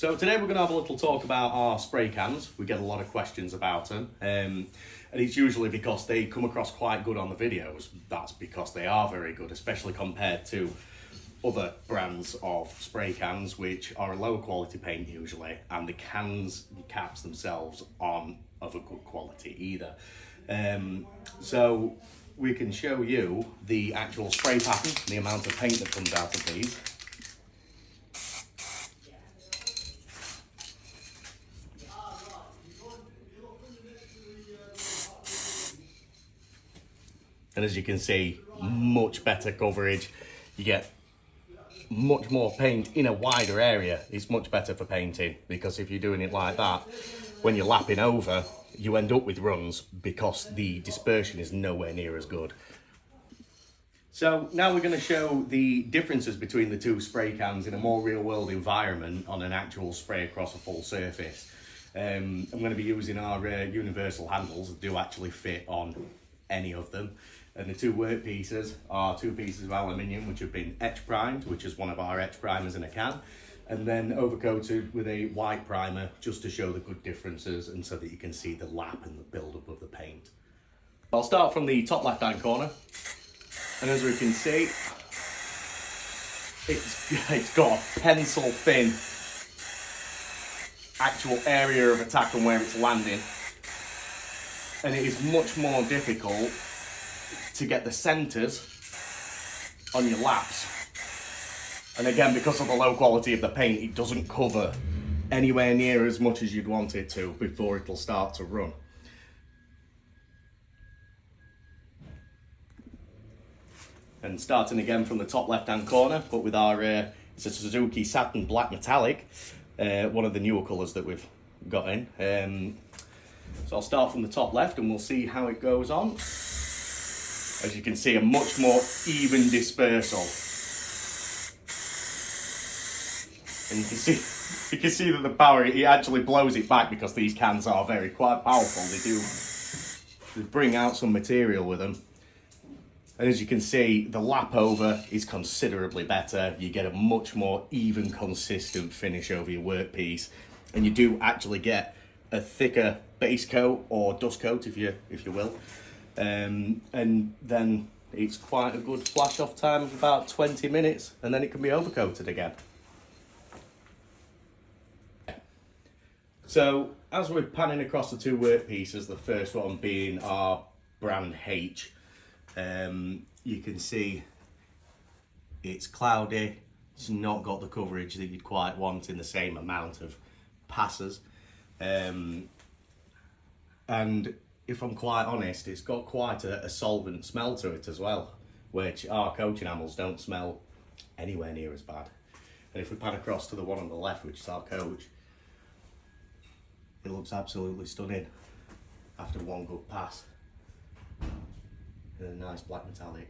So today we're going to have a little talk about our spray cans. We get a lot of questions about them, and it's usually because they come across quite good on the videos. That's because they are very good, especially compared to other brands of spray cans, which are a lower quality paint usually, and the cans, the caps themselves aren't of a good quality either. So we can show you the actual spray pattern, the amount of paint that comes out of these. And as you can see, much better coverage. You get much more paint in a wider area. It's much better for painting, because if you're doing it like that, when you're lapping over, you end up with runs because the dispersion is nowhere near as good. So now we're going to show the differences between the two spray cans in a more real world environment on an actual spray across a full surface. I'm going to be using our universal handles that do actually fit on any of them. And the two work pieces are two pieces of aluminium which have been etch primed, which is one of our etch primers in a can, and then overcoated with a white primer just to show the good differences and so that you can see the lap and the build-up of the paint. I'll start from the top left-hand corner, and as we can see, it's got a pencil-thin actual area of attack and where it's landing, and it is much more difficult to get the centres on your laps. And again, because of the low quality of the paint, it doesn't cover anywhere near as much as you'd want it to before it'll start to run. And starting again from the top left-hand corner, but with our, it's a Suzuki Satin Black Metallic, one of the newer colours that we've got in. So I'll start from the top left and we'll see how it goes on. As you can see, a much more even dispersal. And you can see that the power, it actually blows it back because these cans are quite powerful. They bring out some material with them. And as you can see, the lap over is considerably better. You get a much more even, consistent finish over your workpiece. And you do actually get a thicker base coat or dust coat, if you will. And then it's quite a good flash off time of about 20 minutes, and then it can be overcoated again. So as we're panning across the two work pieces, the first one being our brand H, you can see it's cloudy. It's not got the coverage that you'd quite want in the same amount of passes, and if I'm quite honest, it's got quite a solvent smell to it as well, which our coach enamels don't smell anywhere near as bad. And if we pan across to the one on the left, which is our coach, it looks absolutely stunning after one good pass in a nice black metallic.